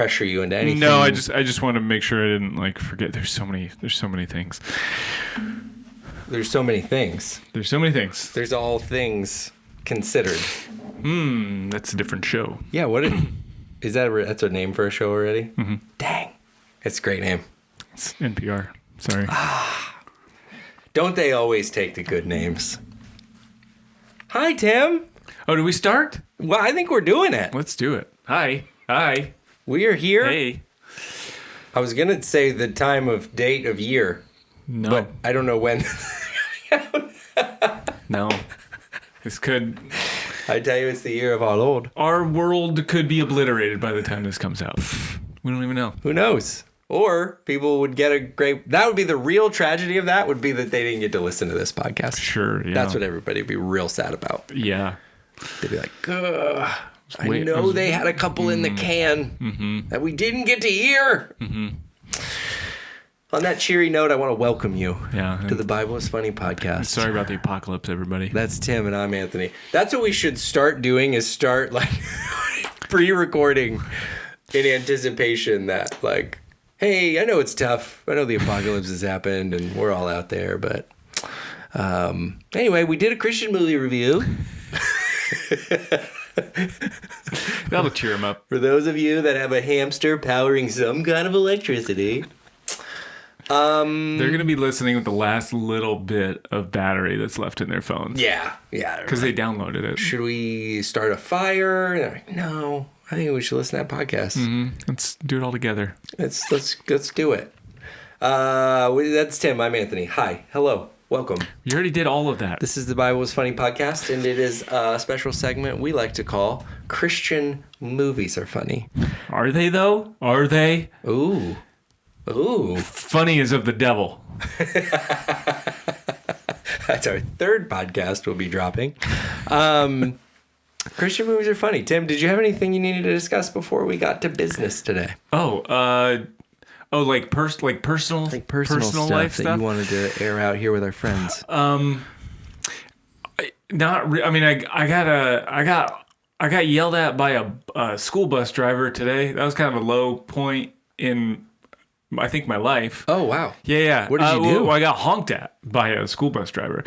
pressure you into anything. No, I just want to make sure I didn't like forget. There's so many things. There's so many things. There's so many things. There's all things considered. That's a different show. Yeah, is that? That's a name for a show already? Mm-hmm. Dang, it's a great name. It's NPR. Sorry. Don't they always take the good names? Hi, Tim. Oh, do we start? Well, I think we're doing it. Let's do it. Hi. We are here. Hey. I was gonna say the time of date of year, No. but I don't know when. No. This could. I tell you, it's the year of our Lord. Our world could be obliterated by the time this comes out. We don't even know. Who knows? Or people would get a great... That would be the real tragedy of that, would be that they didn't get to listen to this podcast. Sure, yeah. That's what everybody would be real sad about. Yeah. They'd be like, ugh, they had a couple in the can that we didn't get to hear. Mm-hmm. On that cheery note, I want to welcome you to the Bible is Funny podcast. Sorry about the apocalypse, everybody. That's Tim and I'm Anthony. That's what we should start doing, is start like pre-recording in anticipation that like, hey, I know it's tough. I know the apocalypse has happened and we're all out there. But anyway, we did a Christian movie review. That'll cheer him up. For those of you that have a hamster powering some kind of electricity. They're going to be listening with the last little bit of battery that's left in their phones. Yeah. Because they downloaded it. Should we start a fire? They're like, no, I think we should listen to that podcast. Mm-hmm. Let's do it all together. Let's do it. That's Tim. I'm Anthony. Hi. Hello. Welcome. You already did all of that. This is the Bible is Funny podcast, and it is a special segment we like to call Christian Movies Are Funny. Are they, though? Are they? Ooh. Funny is of the devil. That's our third podcast we'll be dropping. Christian movies are funny. Tim, did you have anything you needed to discuss before we got to business today? Like personal stuff life that stuff you wanted to air out here with our friends. I got yelled at by a school bus driver today. That was kind of a low point in, I think, my life. Oh, wow. Yeah. What did you do? Well, I got honked at by a school bus driver.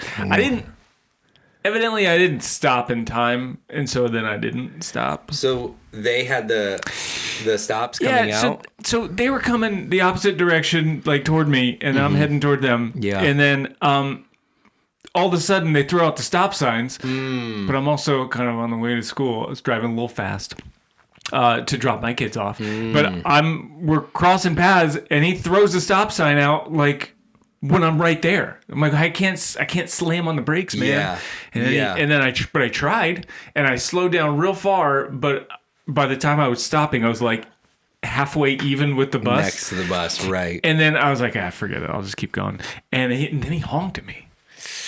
Evidently I didn't stop in time, and so then I didn't stop. So they had the stops coming out? So they were coming the opposite direction, like toward me, and I'm heading toward them. Yeah. And then all of a sudden they threw out the stop signs, but I'm also kind of on the way to school. I was driving a little fast to drop my kids off. But we're crossing paths, and he throws the stop sign out like when I'm right there. I'm like, I can't slam on the brakes, man. Yeah. And then I tried, and I slowed down real far, but by the time I was stopping, I was like halfway even with the bus. Next to the bus, right. And then I was like, forget it. I'll just keep going. And then he honked at me.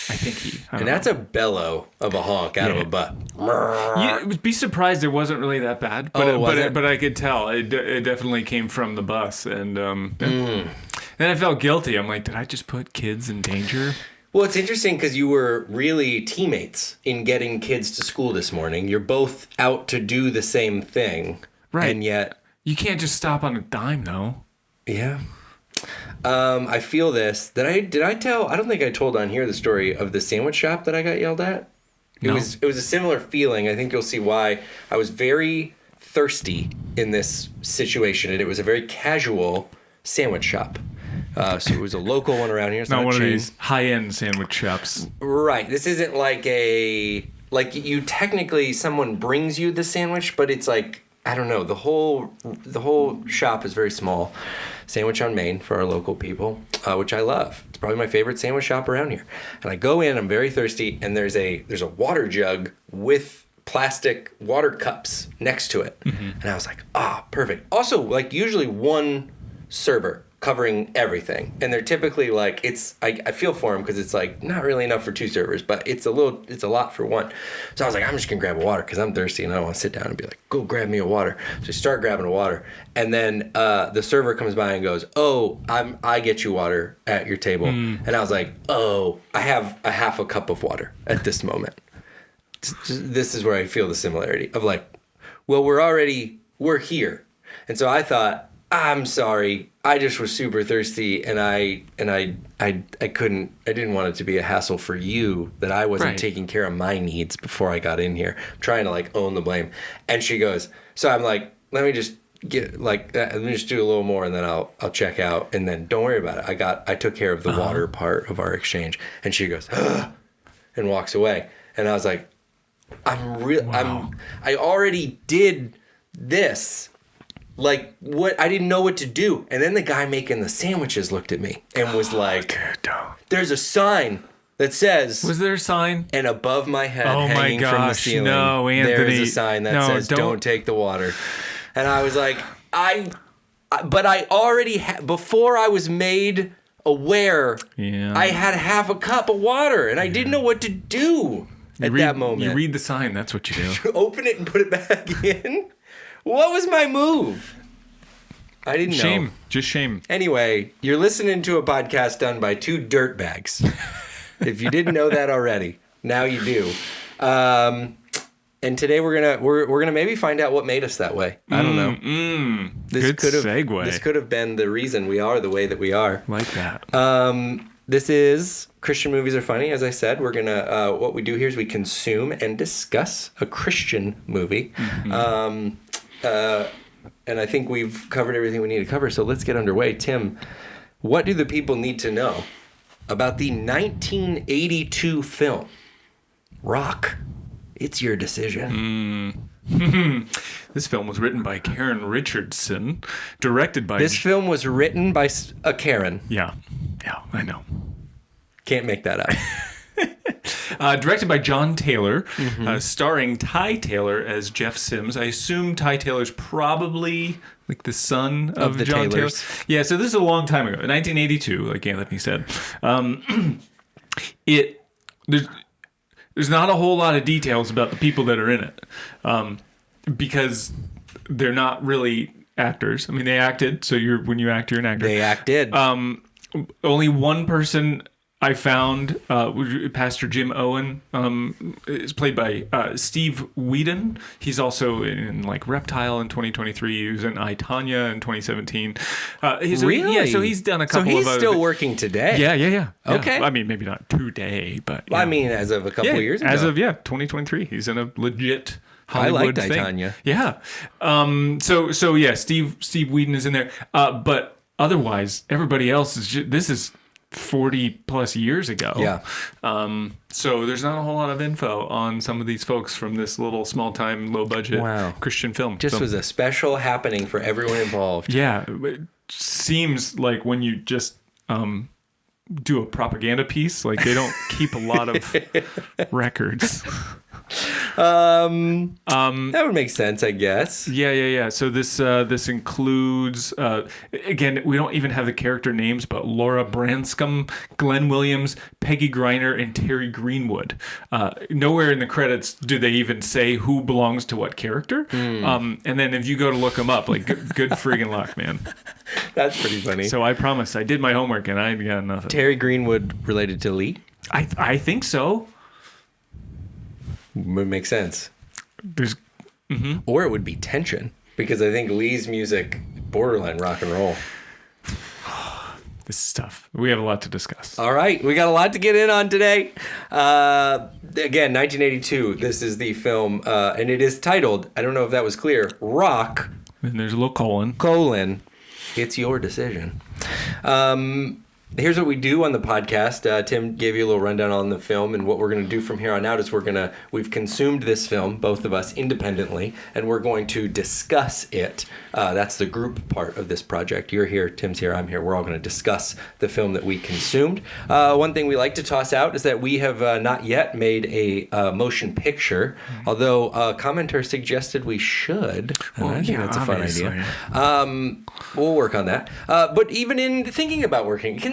I think that's a bellow of a honk out of a butt. You'd be surprised it wasn't really that bad. But I could tell. It definitely came from the bus. And then I felt guilty. I'm like, did I just put kids in danger? Well, it's interesting because you were really teammates in getting kids to school this morning. You're both out to do the same thing. Right. And yet... You can't just stop on a dime, though. Yeah. I feel this. Did I tell... I don't think I told on here the story of the sandwich shop that I got yelled at. It was a similar feeling. I think you'll see why. I was very thirsty in this situation, and it was a very casual sandwich shop. So it was a local one around here. It's not one of these high-end sandwich shops. Right. This isn't like you technically, someone brings you the sandwich, but it's like, I don't know, the whole shop is very small. Sandwich on Main for our local people, which I love. It's probably my favorite sandwich shop around here. And I go in, I'm very thirsty, and there's a water jug with plastic water cups next to it. Mm-hmm. And I was like, perfect. Also, like, usually one server covering everything, and they're typically like, I feel for them because it's like not really enough for two servers, but it's a lot for one. So I was like, I'm just gonna grab a water because I'm thirsty and I don't want to sit down and be like, go grab me a water. So I start grabbing a water, and then the server comes by and goes, I get you water at your table. And I was like, I have a half a cup of water at this moment. This is where I feel the similarity of like, well, we're here. And so I thought, I'm sorry, I just was super thirsty, and I didn't want it to be a hassle for you that I wasn't Right. taking care of my needs before I got in here. I'm trying to like own the blame. And she goes, so I'm like, let me just get like, let me just do a little more, and then I'll check out, and then don't worry about it. I took care of the water part of our exchange. And she goes, ugh, and walks away. And I was like, I already did this. Like, what? I didn't know what to do. And then the guy making the sandwiches looked at me and was like, Dude, don't. there's a sign that says, Was there a sign? and above my head, Oh my hanging from the gosh, ceiling, no, there's Anthony. a sign that No, says, don't- don't take the water. And I was like, but I already, before I was made aware, Yeah. I had half a cup of water, and I didn't know what to do at that moment. You read the sign. That's what you do. Open it and put it back in? What was my move? I didn't know. Shame. Just shame. Anyway, you're listening to a podcast done by two dirtbags. If you didn't know that already, now you do. And today we're gonna maybe find out what made us that way. I don't know. Good segue. This could have been the reason we are the way that we are. Like that. This is Christian Movies Are Funny. As I said, we're gonna what we do here is we consume and discuss a Christian movie. And I think we've covered everything we need to cover. So let's get underway. Tim, what do the people need to know about the 1982 film Rock? It's your decision. This film was written by Karen Richardson, directed by... This film was written by a Karen. Yeah, I know. Can't make that up. Directed by John Taylor, starring Ty Taylor as Jeff Sims. I assume Ty Taylor's probably like the son of the John Taylors. Taylor. Yeah, so this is a long time ago, 1982, like Anthony said. There's not a whole lot of details about the people that are in it, because they're not really actors. I mean, they acted, so when you act, you're an actor. They acted. Only one person I found, Pastor Jim Owen, is played by Steve Whedon. He's also in like Reptile in 2023. He was in I, Tonya in 2017. Really? Yeah, so he's done a couple So he's of other still working today. Yeah. Okay. I mean, maybe not today, but... Well, I mean, as of a couple of years ago. As of 2023. He's in a legit Hollywood I liked thing. Tonya. Yeah. So yeah, Steve Whedon is in there. But otherwise, everybody else is this is 40 plus years ago. Yeah. So there's not a whole lot of info on some of these folks from this little small time, low budget Christian film. Just was a special happening for everyone involved. Yeah. It seems like when you just do a propaganda piece, like they don't keep a lot of records. That would make sense, I guess. Yeah. So this includes again, we don't even have the character names, but Laura Branscombe, Glenn Williams, Peggy Griner, and Terry Greenwood. Nowhere in the credits do they even say who belongs to what character. And then if you go to look them up, like good friggin' luck, man. That's pretty funny. So I promise, I did my homework and I got nothing. Terry Greenwood related to Lee? I think so. Would make sense. There's Or it would be tension, because I think Lee's music, borderline rock and roll. this is tough. We have a lot to discuss. All right, we got a lot to get in on today. Again, 1982, this is the film, and it is titled, I don't know if that was clear, Rock, And there's a little colon. It's your decision. Here's what we do on the podcast. Tim gave you a little rundown on the film, and what we're going to do from here on out is we've consumed this film, both of us independently, and we're going to discuss it. That's the group part of this project. You're here, Tim's here, I'm here. We're all going to discuss the film that we consumed. One thing we like to toss out is that we have not yet made a motion picture, although a commenter suggested we should. And I think that's a fun idea. We'll work on that. But even in thinking about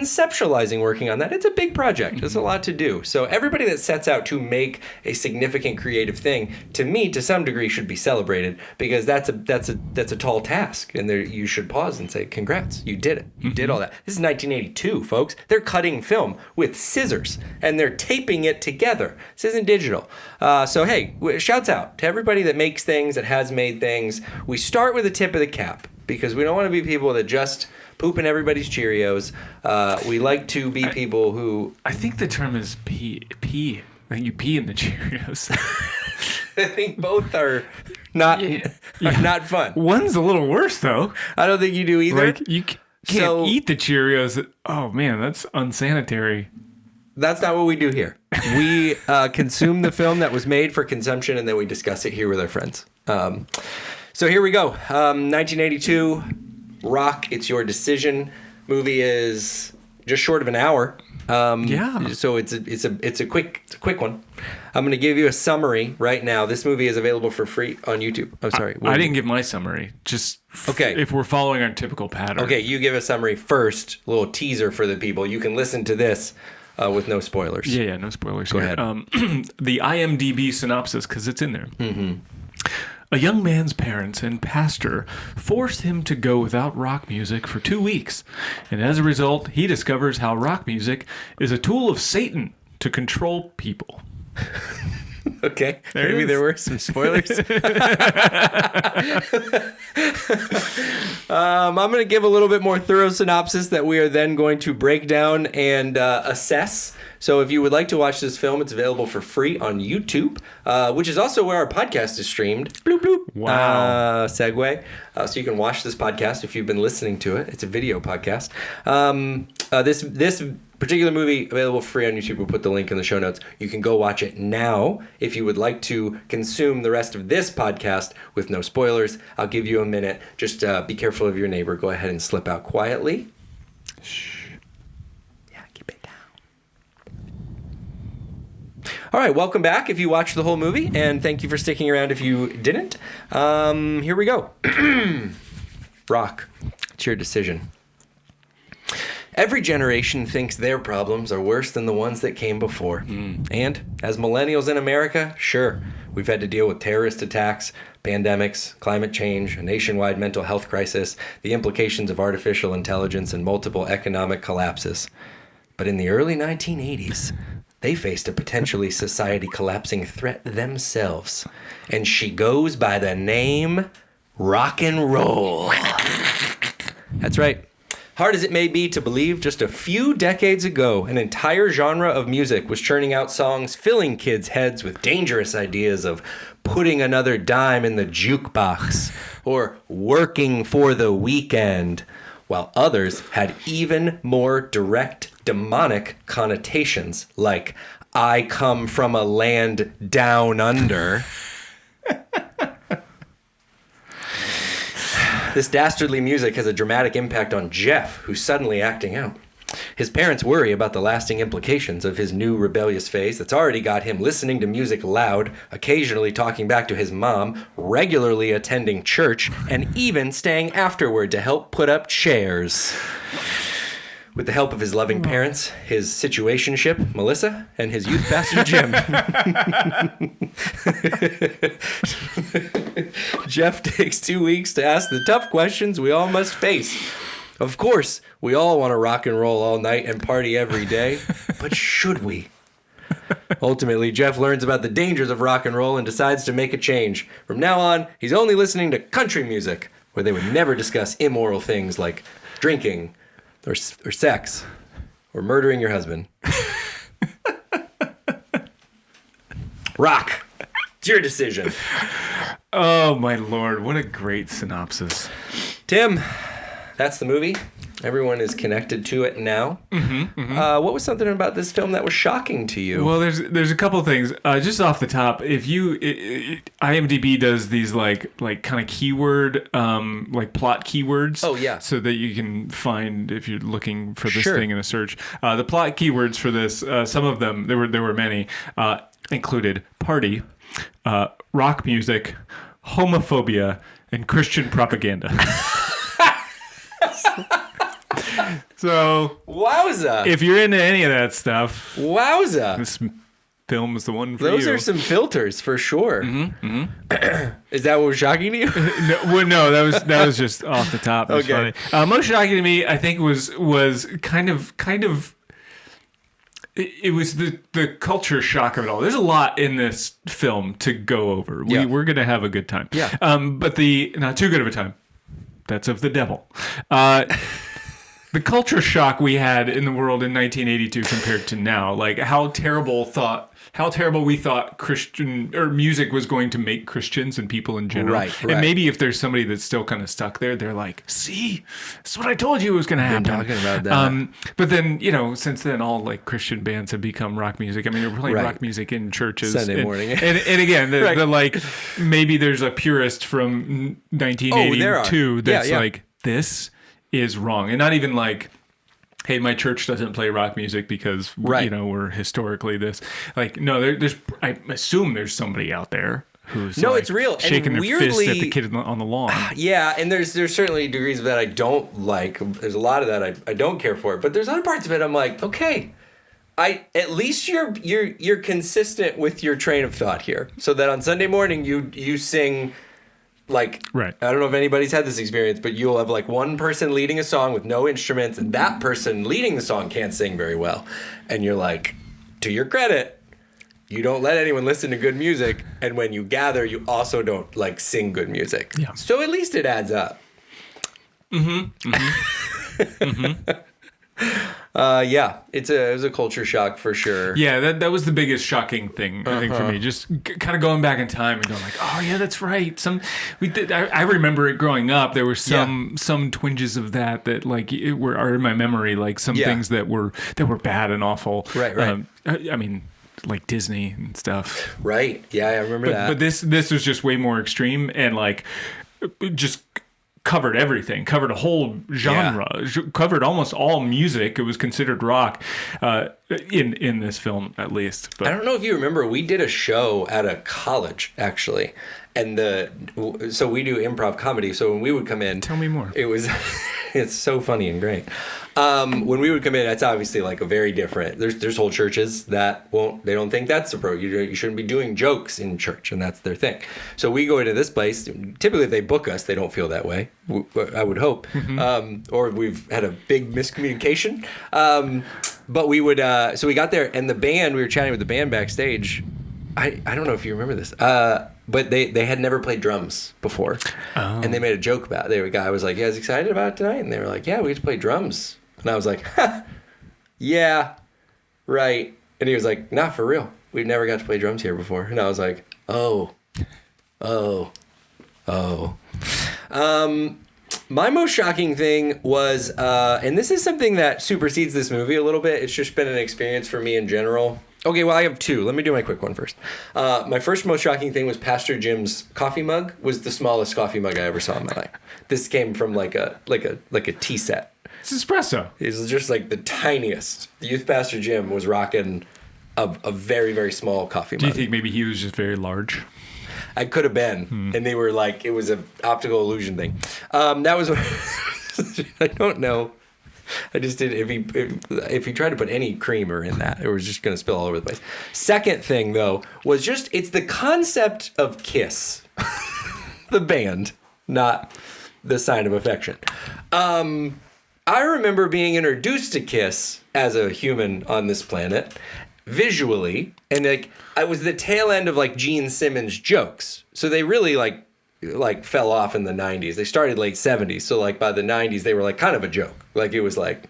conceptualizing working on that, it's a big project. There's a lot to do. So everybody that sets out to make a significant creative thing, to me, to some degree, should be celebrated, because that's a tall task, and you should pause and say, "Congrats, you did it. You did all that." This is 1982, folks. They're cutting film with scissors and they're taping it together. This isn't digital. So hey, shouts out to everybody that makes things, that has made things. We start with a tip of the cap. because we don't want to be people that just poop in everybody's Cheerios. We like to be people who... I think the term is pee. I think you pee in the Cheerios. I think both are not are not fun. One's a little worse, though. I don't think you do either. Like, you can't eat the Cheerios. Oh, man, that's unsanitary. That's not what we do here. We consume the film that was made for consumption, and then we discuss it here with our friends. So here we go. 1982, Rock, It's Your Decision. Movie is just short of an hour. So it's a quick one. I'm going to give you a summary right now. This movie is available for free on YouTube. I'm sorry. I didn't give my summary. Just if we're following our typical pattern. Okay, you give a summary first. A little teaser for the people. You can listen to this with no spoilers. Yeah, no spoilers. Go ahead. The IMDb synopsis, because it's in there. Mm-hmm. A young man's parents and pastor force him to go without rock music for 2 weeks. And as a result, he discovers how rock music is a tool of Satan to control people. Okay. Maybe there were some spoilers. I'm going to give a little bit more thorough synopsis that we are then going to break down and assess. So if you would like to watch this film, it's available for free on YouTube, which is also where our podcast is streamed. Bloop, bloop. Wow. Segue. So you can watch this podcast if you've been listening to it. It's a video podcast. This particular movie available free on YouTube. We'll put the link in the show notes. You can go watch it now if you would like to consume the rest of this podcast with no spoilers. I'll give you a minute. Just be careful of your neighbor. Go ahead and slip out quietly. Shh. Yeah, keep it down. All right, welcome back if you watched the whole movie, and thank you for sticking around if you didn't. Here we go. Rock, it's your decision. Every generation thinks their problems are worse than the ones that came before. And as millennials in America, sure, we've had to deal with terrorist attacks, pandemics, climate change, a nationwide mental health crisis, the implications of artificial intelligence, and multiple economic collapses. But in the early 1980s, they faced a potentially society collapsing threat themselves. And she goes by the name Rock and Roll. That's right. Hard as it may be to believe, just a few decades ago, an entire genre of music was churning out songs filling kids' heads with dangerous ideas of putting another dime in the jukebox or working for the weekend, while others had even more direct demonic connotations, like I come from a land down under. This dastardly music has a dramatic impact on Jeff, who's suddenly acting out. His parents worry about the lasting implications of his new rebellious phase that's already got him listening to music loud, occasionally talking back to his mom, regularly attending church, and even staying afterward to help put up chairs. With the help of his loving parents, his situationship, Melissa, and his youth pastor, Jim. Jeff takes 2 weeks to ask the tough questions we all must face. Of course, we all want to rock and roll all night and party every day, but should we? Ultimately, Jeff learns about the dangers of rock and roll and decides to make a change. From now on, he's only listening to country music, where they would never discuss immoral things like drinking, or sex, or murdering your husband. Rock, it's your decision. Oh, my Lord. What a great synopsis. Tim, that's the movie. Everyone is connected to it now. What was something about this film that was shocking to you? Well, there's a couple of things. Just off the top, if you IMDb does these like kind of keyword like plot keywords. Oh yeah. So that you can find if you're looking for this thing in a search. The plot keywords for this, some of them there were many, included party, rock music, homophobia, and Christian propaganda. So, wowza! If you're into any of that stuff, wowza! This film is the one for Those you. are some filters for sure. Is that what was shocking to you? No, that was just off the top. It was Okay. funny. Most shocking to me, I think, was kind of. It was the culture shock of it all. There's a lot in this film to go over. We're gonna have a good time. Yeah. But not too good of a time. That's of the devil. The culture shock we had in the world in 1982 compared to now, like how terrible we thought Christian or music was going to make Christians and people in general. Right. And maybe if there's somebody that's still kind of stuck there, they're like, see, that's what I told you was going to happen. Been talking about that. But then, since then, all like Christian bands have become rock music. I mean, they're playing rock music in churches. Sunday morning. And again, the like, maybe there's a purist from 1982 that's like, this is wrong. And not even like, hey, my church doesn't play rock music because we're historically this. Like, no, there's I assume there's somebody out there who's it's real, shaking and their fist at the kid on the lawn. Yeah, and there's certainly degrees of that I don't like. There's a lot of that I don't care for. But there's other parts of it I'm like, okay, at least you're consistent with your train of thought here, so that on Sunday morning you sing. Like, right. I don't know if anybody's had this experience, but you'll have like one person leading a song with no instruments, and that person leading the song can't sing very well. And you're like, to your credit, you don't let anyone listen to good music, and when you gather, you also don't like sing good music. Yeah. So at least it adds up. Yeah, it was a culture shock for sure. Yeah, that was the biggest shocking thing I think for me. Just kind of going back in time and going like, oh yeah, that's right. I remember it growing up. There were some twinges of that like are in my memory. Like some things that were bad and awful. Right. I mean, like Disney and stuff. Right. Yeah, I remember that. But this was just way more extreme and like just covered everything, covered a whole genre, covered almost all music. It was considered rock in this film, at least. But I don't know if you remember, we did a show at a college, actually. And so we do improv comedy. So when we would come in... Tell me more. It's so funny and great. When we would come in, that's obviously like a very different... There's whole churches that they don't think that's appropriate. You shouldn't be doing jokes in church, and that's their thing. So we go into this place. Typically, if they book us, they don't feel that way, I would hope. Or we've had a big miscommunication. But we would... so we got there, and the band, we were chatting with the band backstage. I don't know if you remember this. But they had never played drums before. Oh. And they made a joke about it. The guy was like, you guys excited about it tonight? And they were like, yeah, we get to play drums. And I was like, yeah, right. And he was like, not for real. We've never got to play drums here before. And I was like, oh. My most shocking thing was, and this is something that supersedes this movie a little bit. It's just been an experience for me in general. Okay, well, I have two. Let me do my quick one first. My first most shocking thing was Pastor Jim's coffee mug was the smallest coffee mug I ever saw in my life. This came from like a tea set. It's espresso. It was just like the tiniest. The youth pastor Jim was rocking a very, very small coffee mug. Do you think maybe he was just very large? I could have been. And they were like, it was an optical illusion thing. That was, I don't know. I just did. If he tried to put any creamer in that, it was just going to spill all over the place. Second thing, though, was it's the concept of Kiss, the band, not the sign of affection. I remember being introduced to Kiss as a human on this planet, visually, and like I was the tail end of like Gene Simmons jokes. So they really like fell off in the 90s. They started late 70s. So like by the 90s, they were like kind of a joke. Like it was like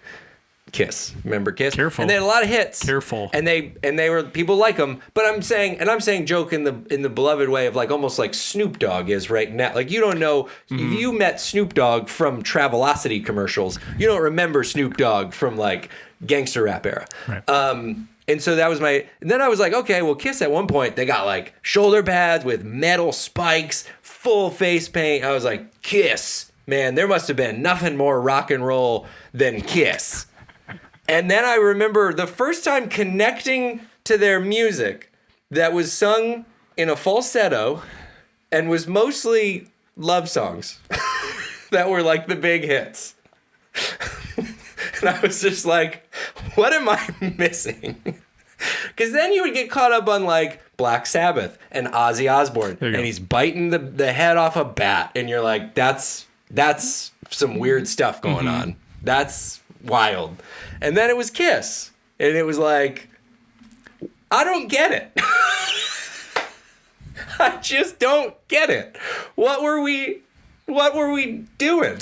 Kiss. Remember Kiss? Careful. And they had a lot of hits. Careful. And they were, people like them. But I'm saying joke in the beloved way of like almost like Snoop Dogg is right now. Like you don't know, if you met Snoop Dogg from Travelocity commercials, you don't remember Snoop Dogg from like gangster rap era. Right. And so that was and then I was like, okay, well, Kiss at one point, they got like shoulder pads with metal spikes, full face paint. I was like, Kiss, man, there must have been nothing more rock and roll than Kiss. And then I remember the first time connecting to their music that was sung in a falsetto and was mostly love songs that were like the big hits. And I was just like, what am I missing? Because then you would get caught up on like Black Sabbath and Ozzy Osbourne, and he's biting the head off a bat, and you're like, that's some weird stuff going on. That's wild. And then it was Kiss, and it was like, I don't get it. I just don't get it. What were we What were we doing?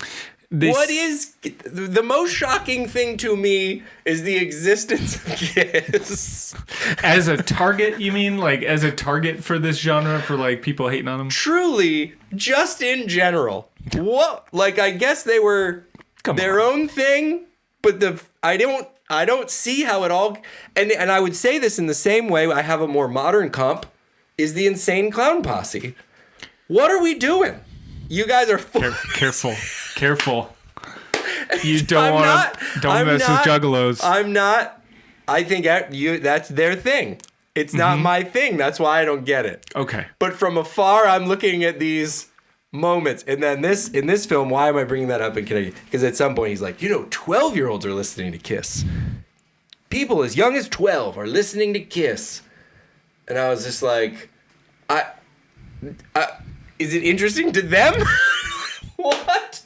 What is the most shocking thing to me is the existence of Kiss. As a target, you mean? Like, as a target for this genre, for, like, people hating on them? Truly, just in general. What? Like, I guess they were their own thing, but I don't see how it all... And I would say this in the same way I have a more modern comp, is the Insane Clown Posse. What are we doing? You guys are Careful. You don't want to... Don't mess with juggalos. I'm not... I think that's their thing. It's not my thing. That's why I don't get it. Okay. But from afar, I'm looking at these moments. And then in this film, why am I bringing that up in Connecticut? Because at some point, he's like, 12-year-olds are listening to Kiss. People as young as 12 are listening to Kiss. And I was just like, is it interesting to them? What?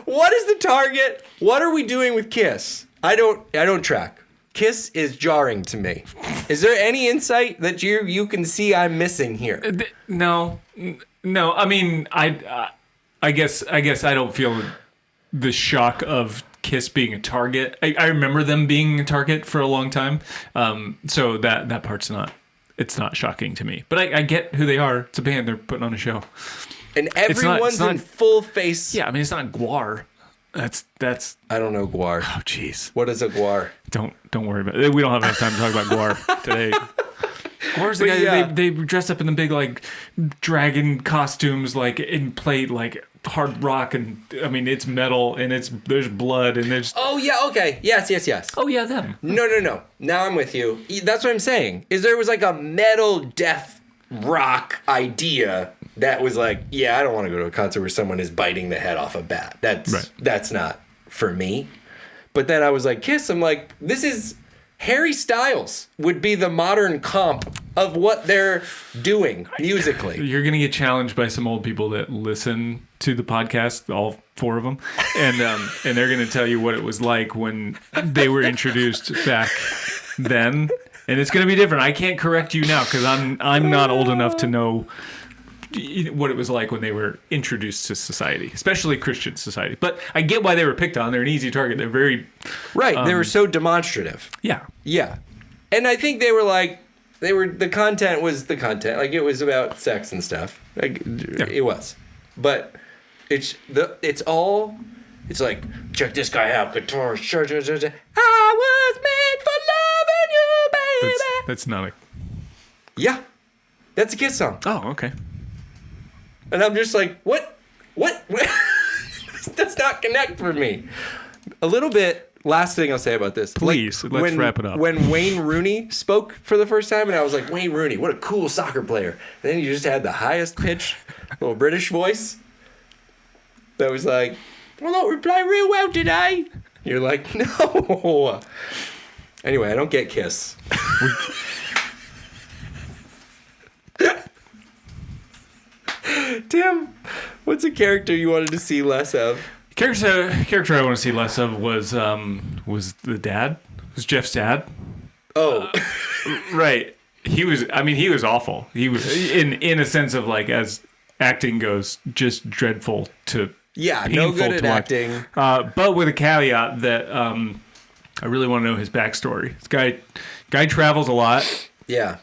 What is the target? What are we doing with Kiss? I don't track. Kiss is jarring to me. Is there any insight that you can see I'm missing here? No. I mean, I guess I don't feel the shock of Kiss being a target. I remember them being a target for a long time. So that part's not. It's not shocking to me. But I get who they are. It's a band. They're putting on a show. And everyone's in full face. Yeah, I mean, it's not Gwar. That's. I don't know Gwar. Oh, jeez. What is a Gwar? Don't worry about it. We don't have enough time to talk about Gwar today. Gwar's the guy. They dress up in the big, like, dragon costumes, like, and play, like, hard rock, and I mean, it's metal, and there's blood, and there's... Oh, yeah, okay. Yes. Oh, yeah, them. No. Now I'm with you. That's what I'm saying, is there was, like, a metal death rock idea that was like, I don't want to go to a concert where someone is biting the head off a bat. That's not for me. But then I was like, Kiss, I'm like, this is... Harry Styles would be the modern comp of what they're doing musically. You're going to get challenged by some old people that listen to the podcast, all four of them, and they're going to tell you what it was like when they were introduced back then, and it's going to be different. I can't correct you now because I'm not old enough to know what it was like when they were introduced to society, especially Christian society. But I get why they were picked on. They're an easy target. They're very... Right. They were so demonstrative. Yeah. Yeah. And I think the content was the content. Like, it was about sex and stuff. Like, It was. But it's like, check this guy out, guitar. I was made for loving you, baby. That's not a... Yeah. That's a Kiss song. Oh, okay. And I'm just like, what? This does not connect for me. A little bit, last thing I'll say about this. Please, let's wrap it up. When Wayne Rooney spoke for the first time, and I was like, Wayne Rooney, what a cool soccer player. And then you just had the highest pitch, little British voice that was like, well, don't reply real well today. You're like, no. Anyway, I don't get Kiss. Tim, what's a character you wanted to see less of? Character I want to see less of was the dad. Was Jeff's dad? Oh, right. He was awful. He was in a sense of, like, as acting goes, just dreadful to no good at acting. But with a caveat that I really want to know his backstory. This guy travels a lot. Yeah.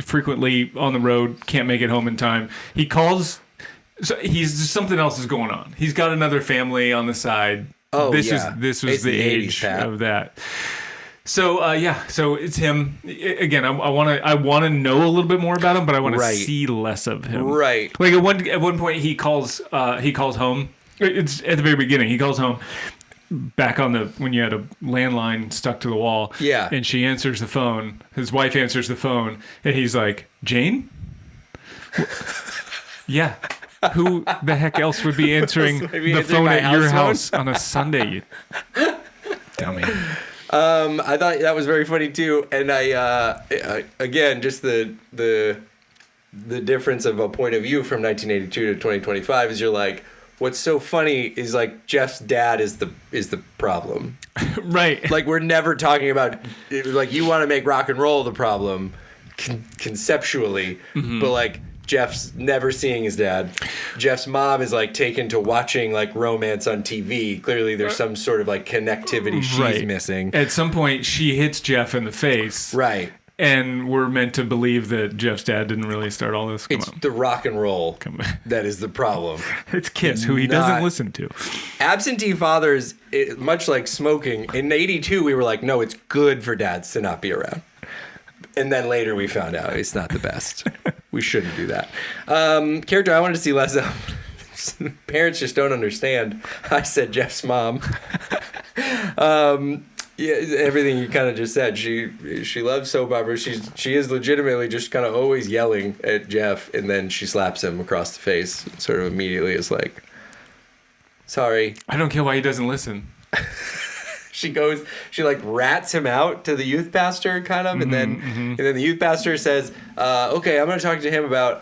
Frequently on the road, can't make it home in time. He calls, so something else is going on. He's got another family on the side. Oh, this it's was the age of that. So so it's him again. I want to know a little bit more about him, but I want to see less of him. Right. Like at one point he calls home. It's at the very beginning. He calls home. Back on when you had a landline stuck to the wall. Yeah. And she answers the phone. His wife answers the phone. And he's like, Jane? Yeah. Who the heck else would be answering the phone at your house on a Sunday? You dummy. I thought that was very funny too. And I again, just the difference of a point of view from 1982 to 2025 is you're like, what's so funny is, like, Jeff's dad is the problem. Right. Like, we're never talking about, like, you want to make rock and roll the problem conceptually, but, like, Jeff's never seeing his dad. Jeff's mom is like taken to watching like romance on TV. Clearly there's some sort of like connectivity she's missing. At some point she hits Jeff in the face. Right. And we're meant to believe that Jeff's dad didn't really start all this. It's the rock and roll that is the problem. It's Kiss, who he doesn't listen to. Absentee fathers, much like smoking, in 82 we were like, no, it's good for dads to not be around. And then later we found out it's not the best. We shouldn't do that. Character I wanted to see less of. Parents just don't understand. I said Jeff's mom. Yeah, everything you kind of just said. She loves soap operas. She is legitimately just kind of always yelling at Jeff, and then she slaps him across the face. And sort of immediately is like, "Sorry." I don't care why he doesn't listen. She like rats him out to the youth pastor, kind of, and then the youth pastor says, "Okay, I'm going to talk to him about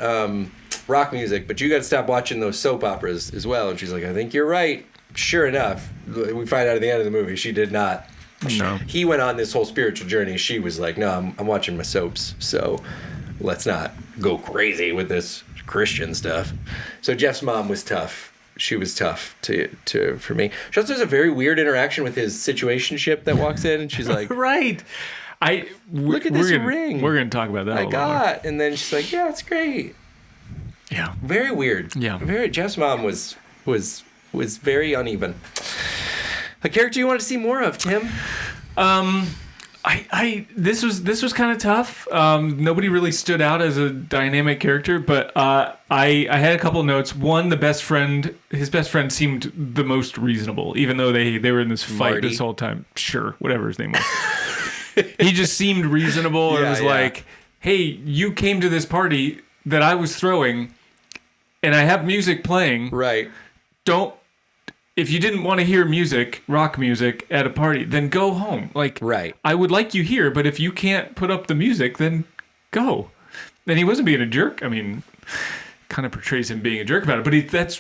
rock music, but you got to stop watching those soap operas as well." And she's like, "I think you're right." Sure enough, we find out at the end of the movie she did not. No. He went on this whole spiritual journey. She was like, "No, I'm watching my soaps, so let's not go crazy with this Christian stuff." So Jeff's mom was tough. She was tough for me. She also has a very weird interaction with his situationship that walks in, and she's like, "Right, look at this ring. We're gonna talk about that. I got." And then she's like, "Yeah, it's great." Yeah, very weird. Yeah, Jeff's mom was very uneven. A character you want to see more of, Tim? This was kind of tough. Nobody really stood out as a dynamic character, but I had a couple of notes. One, his best friend seemed the most reasonable, even though they were in this fight Marty. this whole time. Sure, whatever his name was. He just seemed reasonable. It was like, hey, you came to this party that I was throwing, and I have music playing. Right. If you didn't want to hear music, rock music, at a party, then go home. Like, right. I would like you here, but if you can't put up the music, then go. And he wasn't being a jerk. I mean, kind of portrays him being a jerk about it, but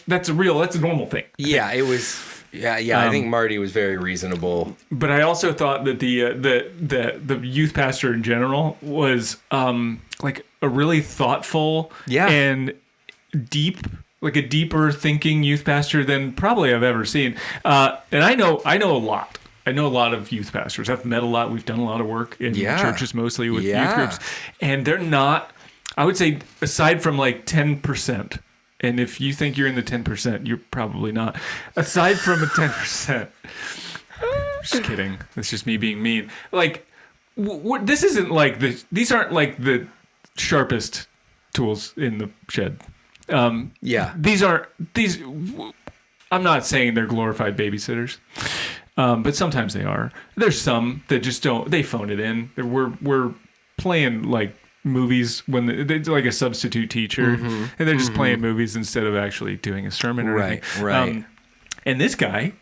that's a normal thing. Yeah, it was. Yeah. I think Marty was very reasonable. But I also thought that the youth pastor in general was like a really thoughtful and deep. Like a deeper thinking youth pastor than probably I've ever seen. And I know a lot. I know a lot of youth pastors. I've met a lot. We've done a lot of work in churches, mostly with youth groups. And they're not, I would say, aside from like 10%, and if you think you're in the 10%, you're probably not. Aside from a 10%, just kidding. That's just me being mean. Like, this isn't like these aren't like the sharpest tools in the shed. These I'm not saying they're glorified babysitters, but sometimes they are. There's some that just they phone it in. We're playing like movies when they're like a substitute teacher, and they're just playing movies instead of actually doing a sermon or anything. Right. And this guy,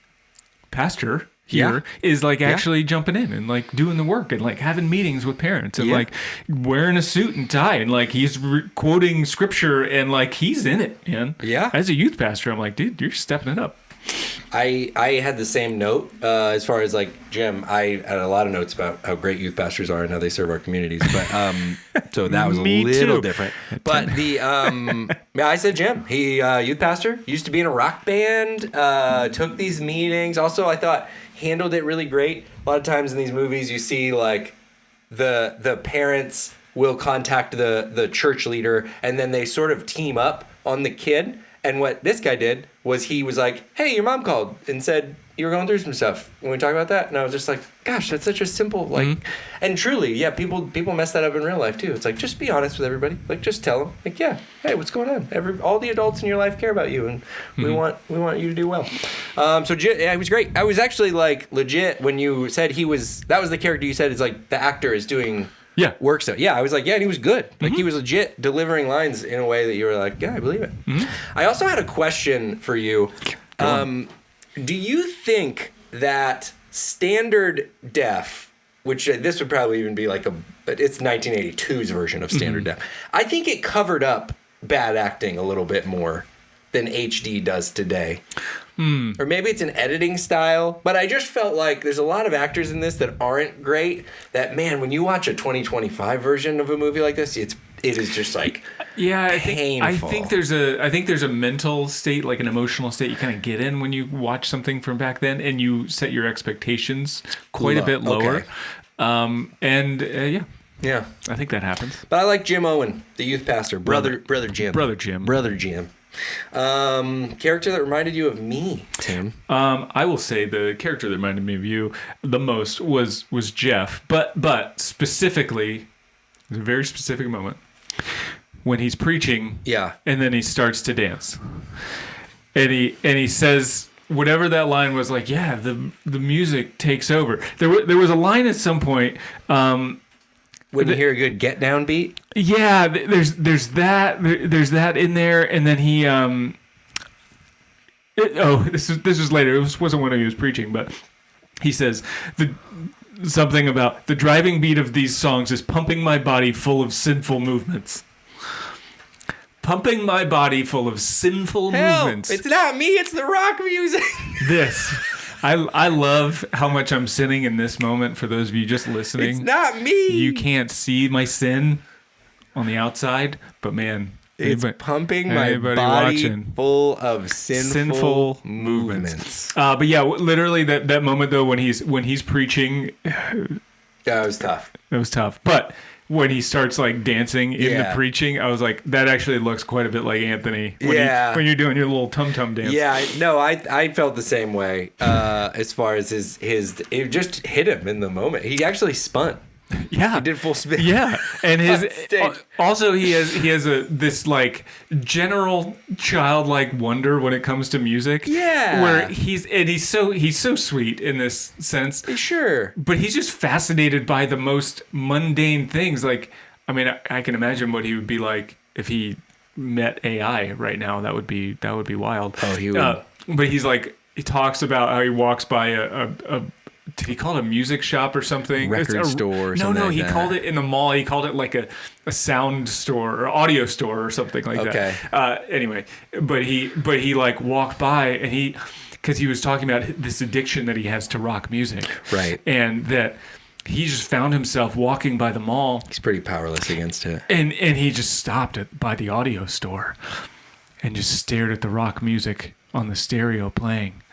pastor here, is like actually jumping in and like doing the work and like having meetings with parents and like wearing a suit and tie and like he's quoting scripture and like he's in it, man. Yeah. As a youth pastor, I'm like, dude, you're stepping it up. I had the same note as far as like Jim. I had a lot of notes about how great youth pastors are and how they serve our communities, but so that was a little different. But I said Jim. He youth pastor, used to be in a rock band, took these meetings. Also, I thought handled it really great. A lot of times in these movies, you see like the parents will contact the church leader, and then they sort of team up on the kid. And what this guy did was he was like, "Hey, your mom called and said you were going through some stuff. When we talk about that," and I was just like, "Gosh, that's such a simple like." And truly, people mess that up in real life too. It's like, just be honest with everybody. Like, just tell them, like, "Yeah, hey, what's going on? All the adults in your life care about you, and we want you to do well." It was great. I was actually like legit when you said that was the character you said is like the actor is doing. Work stuff. Yeah, I was like, and he was good. Like, he was legit delivering lines in a way that you were like, I believe it. I also had a question for you. Do you think that standard def, which this would probably even be like it's 1982's version of standard def. I think it covered up bad acting a little bit more than HD does today. Or maybe it's an editing style, but I just felt like there's a lot of actors in this that aren't great. That, man, when you watch a 2025 version of a movie like this, it is just like painful. I think there's a mental state, like an emotional state you kind of get in when you watch something from back then, and you set your expectations quite a bit lower. Okay. Yeah, I think that happens. But I like Jim Owen, the youth pastor, brother Jim. Brother Jim. Character that reminded you of me, Tim. I will say the character that reminded me of you the most was Jeff, but specifically, it was a very specific moment when he's preaching. Yeah. And then he starts to dance, and he says whatever that line was, like, yeah, the music takes over. There was a line at some point. When you hear a good get down beat? Yeah, there's that in there, and then he this was later. It wasn't when he was preaching, but he says something about the driving beat of these songs is pumping my body full of sinful movements. Pumping my body full of sinful movements. It's not me, it's the rock music. I love how much I'm sinning in this moment. For those of you just listening, it's not me. You can't see my sin on the outside, but man, it's pumping my body full of sinful movements. But yeah, literally that moment though, when he's preaching, that was tough. It was tough, but when he starts like dancing in the preaching, I was like, that actually looks quite a bit like Anthony. When you're doing your little tum-tum dance. Yeah, no, I felt the same way. As far as his, it just hit him in the moment. He actually spun. Yeah, he did full spin. Yeah, and also he has this like general childlike wonder when it comes to music. Yeah, where he's so sweet in this sense. Sure, but he's just fascinated by the most mundane things. Like, I mean, I can imagine what he would be like if he met AI right now. That would be wild. Oh, he would. But he talks about how he walks by a did he call it a music shop or something? Record store or something. No, he called it in the mall. He called it like a sound store or audio store or something like that. Anyway, but he like walked by and because he was talking about this addiction that he has to rock music. Right. And that he just found himself walking by the mall. He's pretty powerless against it. And he just stopped by the audio store and just stared at the rock music on the stereo playing.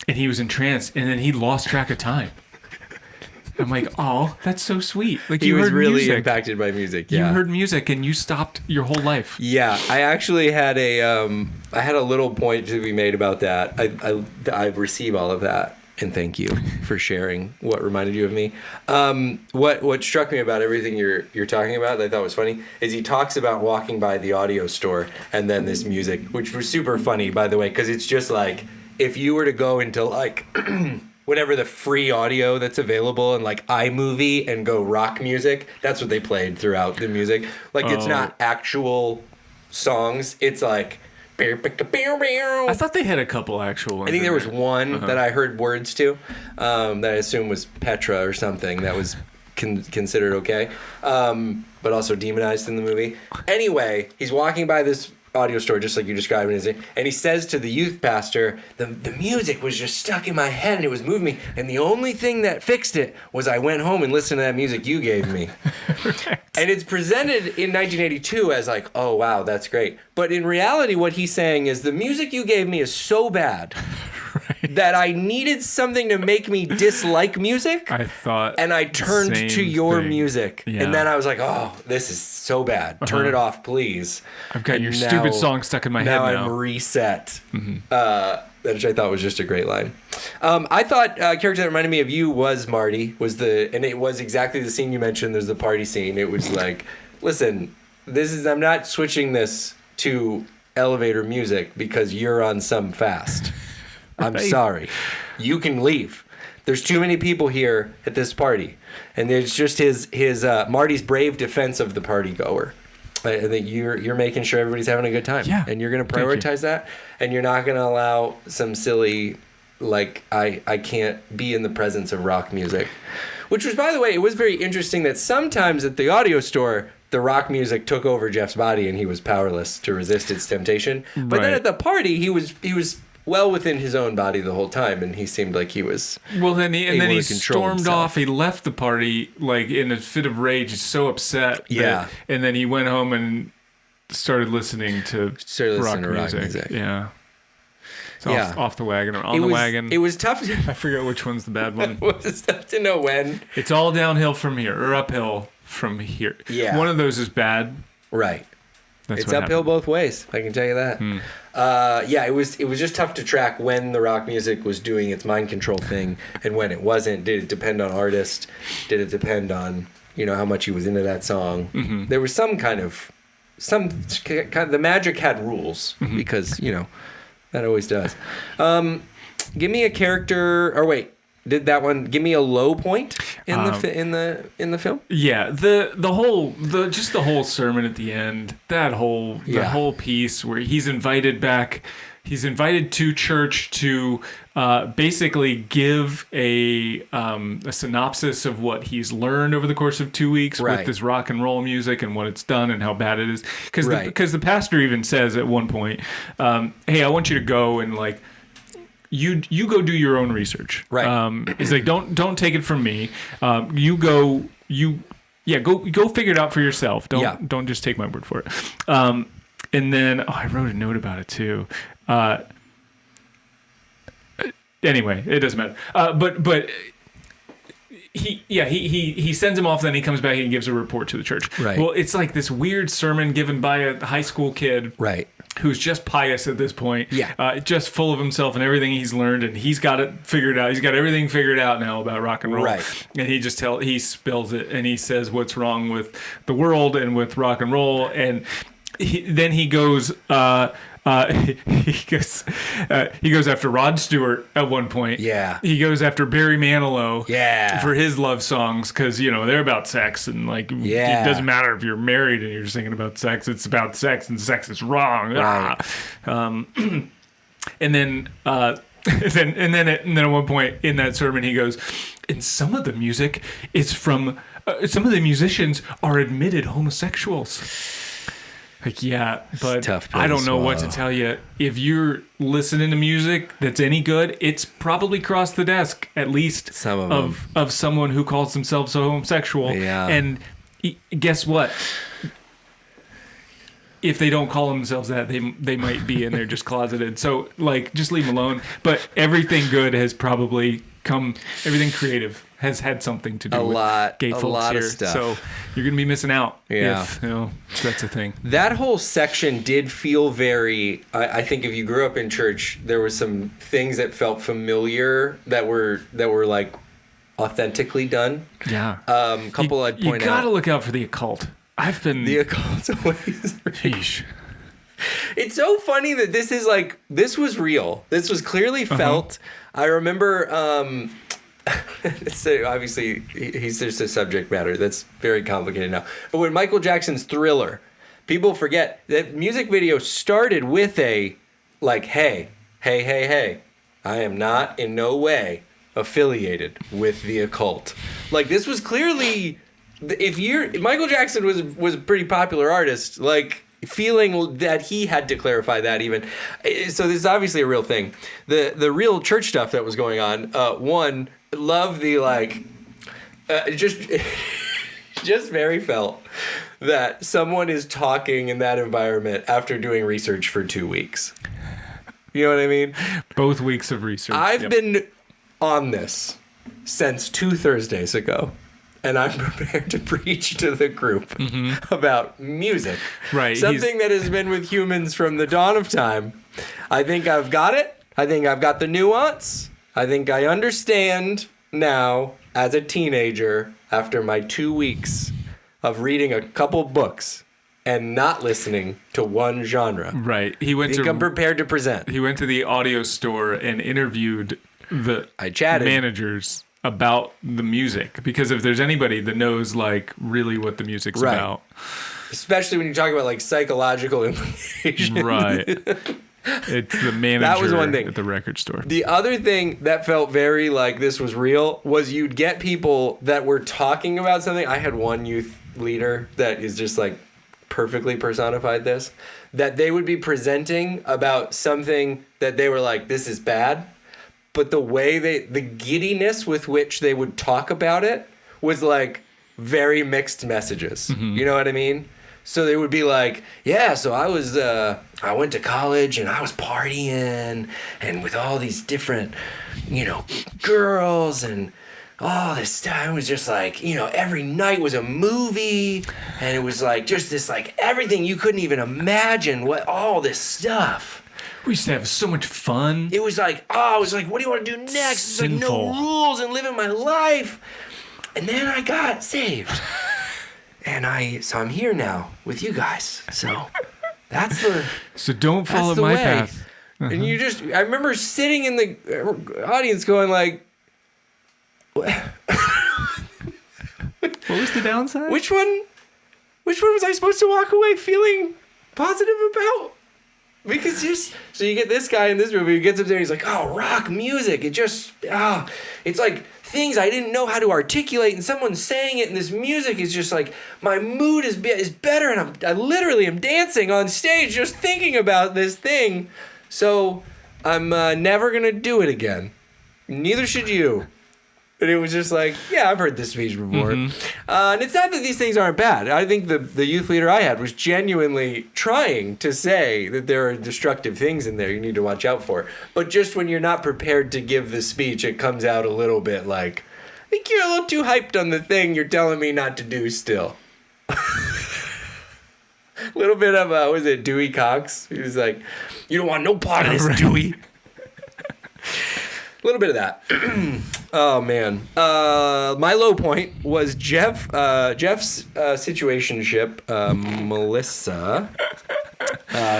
And he was entranced, and then he lost track of time. I'm like, oh, that's so sweet. Like, he was really impacted by music. Yeah. You heard music, and you stopped your whole life. Yeah, I actually had a little point to be made about that. I receive all of that, and thank you for sharing what reminded you of me. What struck me about everything you're talking about that I thought was funny is he talks about walking by the audio store and then this music, which was super funny, by the way, because it's just like, if you were to go into like whatever the free audio that's available in like iMovie and go rock music, that's what they played throughout the music. Like it's not actual songs. It's like I thought they had a couple actual ones. I think there was one that I heard words to that I assume was Petra or something that was considered okay, but also demonized in the movie. Anyway, he's walking by this audio store just like you described it, and he says to the youth pastor, the music was just stuck in my head and it was moving me, and the only thing that fixed it was I went home and listened to that music you gave me. Right. And it's presented in 1982 as like, oh wow, that's great, but in reality what he's saying is the music you gave me is so bad that I needed something to make me dislike music. I thought, and I turned to your music, and then I was like, "Oh, this is so bad. Turn it off, please." I've got your stupid song stuck in my head now. I'm reset. Which I thought was just a great line. I thought a character that reminded me of you was Marty. And it was exactly the scene you mentioned. There's the party scene. It was like, listen, I'm not switching this to elevator music because you're on some fast. I'm sorry. You can leave. There's too many people here at this party. And it's just his Marty's brave defense of the party goer. I think you're making sure everybody's having a good time. Yeah. And you're going to prioritize that. And you're not going to allow some silly, like, I can't be in the presence of rock music. Which was, by the way, it was very interesting that sometimes at the audio store, the rock music took over Jeff's body and he was powerless to resist its temptation. But then at the party, he was well within his own body the whole time, and he seemed like he was. Well, then he control stormed himself. off. He left the party like in a fit of rage. He's so upset. Yeah. And then he went home and started listening to rock music. Yeah. It's off the wagon or on the wagon. It was tough. I forget which one's the bad one. It was tough to know when. It's all downhill from here or uphill from here. Yeah. One of those is bad. Right. That's It's what uphill happened. both ways. I can tell you that. Yeah, it was just tough to track when the rock music was doing its mind control thing and when it wasn't. Did it depend on artist? Did it depend on how much he was into that song? Mm-hmm. There was some kind of the magic had rules because that always does. Give me a character. Or wait, did that one give me a low point in the film? Yeah, the whole sermon at the end, the whole piece where he's invited to church to basically give a synopsis of what he's learned over the course of 2 weeks Right. with this rock and roll music and what it's done and how bad it is. Because the pastor even says at one point, "Hey, I want you to go and like." You go do your own research. Right. He's like, don't take it from me. You go figure it out for yourself. Don't just take my word for it. And then I wrote a note about it too. Anyway, it doesn't matter. But he sends him off. Then he comes back and he gives a report to the church. Right. Well, it's like this weird sermon given by a high school kid. Right. Who's just pious at this point. Yeah. Just full of himself and everything he's learned, and he's got it figured out. He's got everything figured out now about rock and roll. Right. And he spills it, and he says what's wrong with the world and with rock and roll, and then he goes. He goes after Rod Stewart at one point. Yeah. He goes after Barry Manilow. Yeah. For his love songs, because they're about sex and like Yeah. it doesn't matter if you're married and you're just thinking about sex. It's about sex, and sex is wrong. Right. And then at one point in that sermon he goes, and some of the music is from some of the musicians are admitted homosexuals. Like, yeah, but tough pill I to don't know what to swallow. tell you. If you're listening to music that's any good, it's probably crossed the desk, at least Some of of someone who calls themselves a homosexual. Yeah. And guess what? If they don't call themselves that, they might be, and they're just closeted. So, like, just leave them alone. But everything good has probably everything creative has had something to do with gay folks a lot here. of stuff. So you're going to be missing out Yeah. if that's a thing. That whole section did feel very. I think if you grew up in church, there were some things that felt familiar that were like authentically done. Yeah. Couple I'd point You got to out. look out for the occult. I've been... The occult always. Sheesh. It's so funny that this was real. This was clearly felt. I remember. So obviously, he's just a subject matter that's very complicated now. But when Michael Jackson's Thriller, people forget that music video started with a like, hey, I am not in no way affiliated with the occult. Like, this was clearly, Michael Jackson was a pretty popular artist, like, feeling that he had to clarify that even. So this is obviously a real thing. The real church stuff that was going on, one, love the like, just very felt that someone is talking in that environment after doing research for 2 weeks. You know what I mean? Both weeks of research. I've been on this since 2 Thursdays ago, and I'm prepared to preach to the group about music. Right. Something that has been with humans from the dawn of time. I think I've got it. I think I've got the nuance. I think I understand now as a teenager after my 2 weeks of reading a couple books and not listening to one genre. Right. I think I'm prepared to present. He went to the audio store and interviewed the I chatted. managers about the music, because if there's anybody that knows like really what the music's Right. about. Especially when you talk about like psychological implications. Right. It's the manager That was one thing. at the record store. The other thing that felt very like this was real was you'd get people that were talking about something. I had one youth leader that is just like perfectly personified this, that they would be presenting about something that they were like, this is bad, but the giddiness with which they would talk about it was like very mixed messages. You know what I mean? So they would be like, yeah, so I went to college and I was partying and with all these different, girls and all this stuff. It was just like, every night was a movie and it was like just this like everything you couldn't even imagine, all this stuff. We used to have so much fun. It was like, what do you want to do next? It's like no rules and living my life. And then I got saved. So I'm here now with you guys. So So don't follow my path. And I remember sitting in the audience going like, what was the downside? Which one was I supposed to walk away feeling positive about? Because so you get this guy in this movie who gets up there and he's like, oh, rock music. It's like things I didn't know how to articulate, and someone's saying it, and this music is just like, my mood is better, and I literally am dancing on stage just thinking about this thing. So I'm never going to do it again. Neither should you. And it was just like, yeah, I've heard this speech before. And it's not that these things aren't bad. I think the youth leader I had was genuinely trying to say that there are destructive things in there you need to watch out for. But just when you're not prepared to give the speech, it comes out a little bit like, I think you're a little too hyped on the thing you're telling me not to do still. A little bit of, was it Dewey Cox? He was like, you don't want no part of this, Dewey. A little bit of that. Oh man. My low point was Jeff's situationship, Melissa,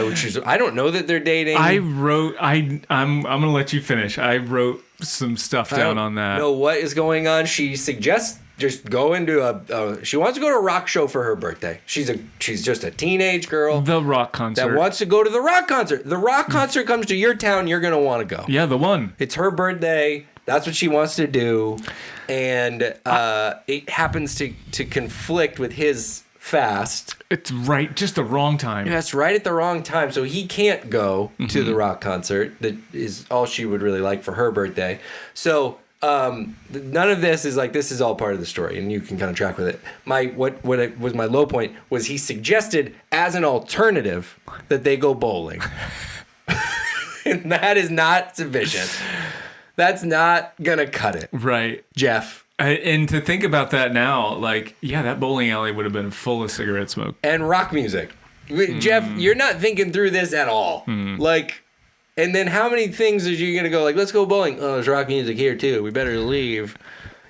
which is, I don't know that they're dating. I'm gonna let you finish. I wrote some stuff down on that. Know what is going on. She suggests just go into she wants to go to a rock show for her birthday. She's just a teenage girl. The rock concert. That wants to go to the rock concert. The rock concert comes to your town, you're going to want to go. Yeah, the one. It's her birthday. That's what she wants to do. And it happens to conflict with his fast. It's right, just the wrong time. Yeah, that's right at the wrong time. So he can't go to the rock concert. That is all she would really like for her birthday. So none of this is like, this is all part of the story, and you can kind of track with it. What was my low point was he suggested as an alternative that they go bowling. And that is not sufficient. That's not gonna cut it. Right. Jeff. And to think about that now, like, yeah, that bowling alley would have been full of cigarette smoke. And rock music. Jeff, you're not thinking through this at all. Like, and then how many things are you going to go, like, let's go bowling. Oh, there's rock music here, too. We better leave.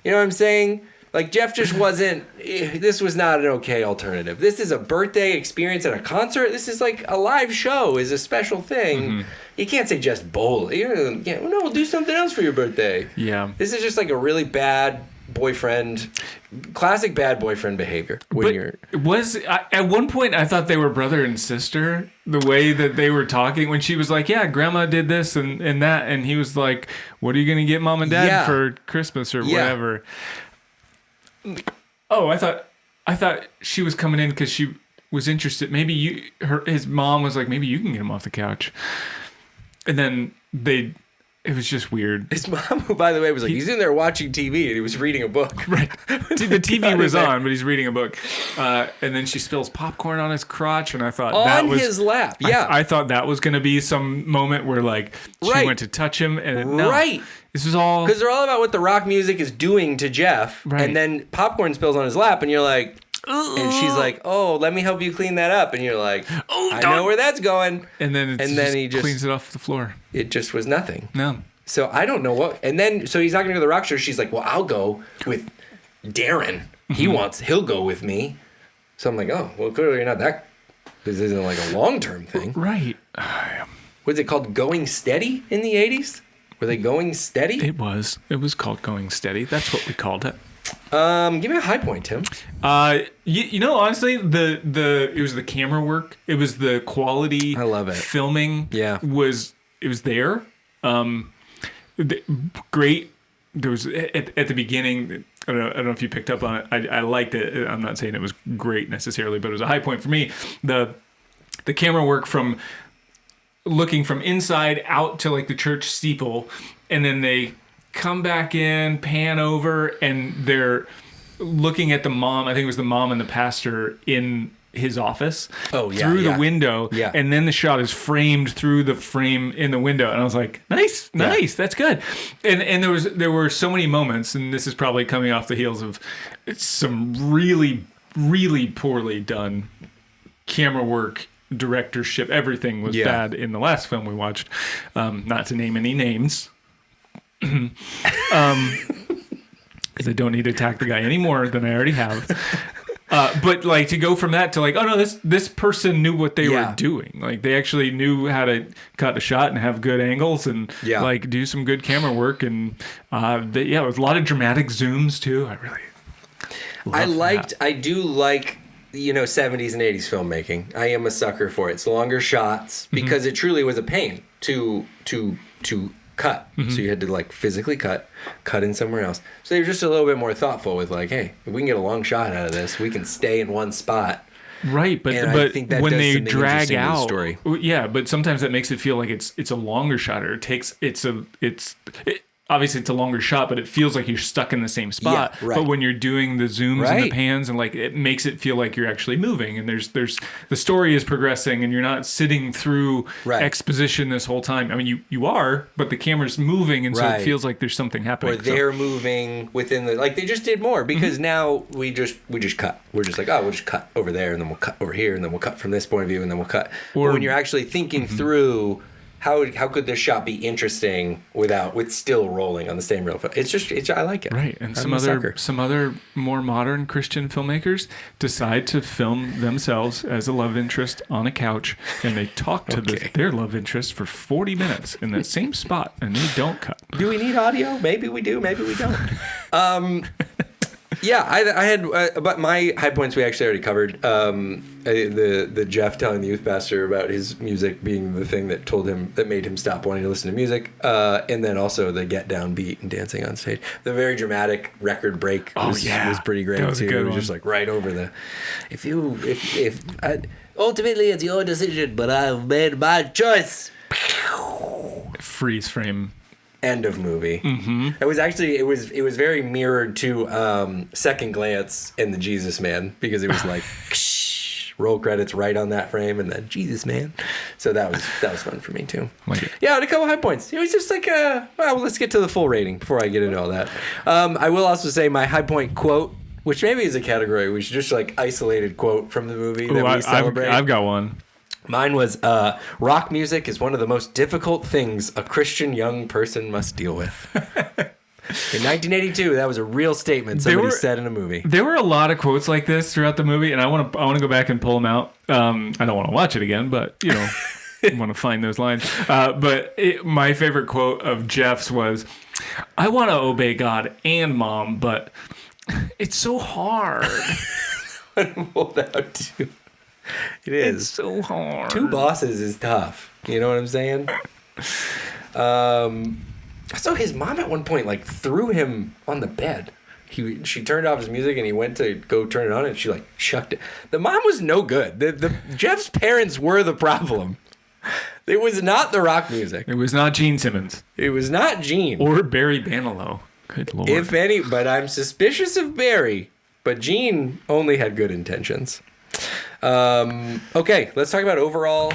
You know what I'm saying? Like, Jeff just wasn't, this was not an okay alternative. This is a birthday experience at a concert. This is like a live show is a special thing. You can't say just bowling. No, we'll do something else for your birthday. Yeah. This is just like a really bad classic bad boyfriend behavior. At one point I thought they were brother and sister, the way that they were talking when she was like, yeah, grandma did this and that, and he was like, what are you gonna get mom and dad for Christmas or whatever? Oh, I thought she was coming in because she was interested. Maybe his mom was like, maybe you can get him off the couch, and then it was just weird. His mom, who, by the way, was like, he's in there watching TV and he was reading a book. Right. The TV was on, but he's reading a book. And then she spills popcorn on his crotch, and I thought on his lap. Yeah. I thought that was going to be some moment where, like, she went to touch him, and no. Right. This was all... Because they're all about what the rock music is doing to Jeff. Right. And then popcorn spills on his lap, and you're like... And she's like, oh, let me help you clean that up. And you're like, I know where that's going. And then he just cleans it off the floor. It just was nothing. No. So I don't know what. And then, so he's not going to go to the rock show. She's like, well, I'll go with Darren. He'll go with me. So I'm like, oh, well, clearly you're not that. This isn't like a long-term thing. Right. Was it called Going Steady in the 80s? Were they going steady? It was. It was called Going Steady. That's what we called it. Give me a high point, Tim. You know, honestly, it was the camera work. It was the quality. I love it. Filming. Yeah. It was there. Great there was at the beginning. I don't know if you picked up on it. I liked it. I'm not saying it was great necessarily, but it was a high point for me. The camera work from looking from inside out to like the church steeple, and then they come back in, pan over, and they're looking at the mom. I think it was the mom and the pastor in his office through the window, and then the shot is framed through the frame in the window, and I was like, nice, that's good. And there were so many moments, and this is probably coming off the heels of some really, really poorly done camera work, directorship. Everything was bad in the last film we watched, not to name any names, because I don't need to attack the guy any more than I already have. But like to go from that to like, oh no, this person knew what they were doing. Like they actually knew how to cut a shot and have good angles and like do some good camera work. And it was a lot of dramatic zooms too. I really I do like, 70s and 80s filmmaking. I am a sucker for it. It's longer shots because it truly was a pain to cut. So you had to like physically cut in somewhere else. So they were just a little bit more thoughtful with like, hey, if we can get a long shot out of this, we can stay in one spot. Right, but I think that when they drag out, story. But sometimes that makes it feel like it's a longer shot, or obviously it's a longer shot, but it feels like you're stuck in the same spot. Yeah, right. But when you're doing the zooms and the pans, and like it makes it feel like you're actually moving, and there's the story is progressing, and you're not sitting through exposition this whole time. I mean, you are, but the camera's moving, and so it feels like there's something happening. Or they're moving within the, like they just did more because now we just cut. We're just like, we'll just cut over there, and then we'll cut over here, and then we'll cut from this point of view, and then we'll cut. Or when you're actually thinking through. How could this shot be interesting with still rolling on the same reel? I like it. Right, and some other more modern Christian filmmakers decide to film themselves as a love interest on a couch, and they talk to their love interest for 40 minutes in that same spot, and they don't cut. Do we need audio? Maybe we do. Maybe we don't. I had, but my high points we actually already covered. The Jeff telling the youth pastor about his music being the thing that made him stop wanting to listen to music, and then also the get down beat and dancing on stage. The very dramatic record break was pretty great too. It was just like right over the. Ultimately it's your decision, but I've made my choice. Freeze frame. End of movie. Mm-hmm. It was very mirrored to Second Glance and The Jesus Man, because it was like roll credits right on that frame and then Jesus Man. So that was fun for me too. Like it. Yeah, and a couple high points. It was just like let's get to the full rating before I get into all that. I will also say my high point quote, which maybe is a category we should just like isolated quote from the movie that we celebrate. I've got one. Mine was, rock music is one of the most difficult things a Christian young person must deal with. In 1982, that was a real statement somebody said in a movie. There were a lot of quotes like this throughout the movie, and I want to go back and pull them out. I don't want to watch it again, but, I want to find those lines. My favorite quote of Jeff's was, I want to obey God and Mom, but it's so hard. I pulled out too. It is. It's so hard. Two bosses is tough. You know what I'm saying? So his mom at one point like threw him on the bed. She turned off his music and he went to go turn it on and she like chucked it. The mom was no good. The Jeff's parents were the problem. It was not the rock music. It was not Gene Simmons. It was not Gene. Or Barry Manilow. Good Lord. If any, but I'm suspicious of Barry. But Gene only had good intentions. Okay, let's talk about overall.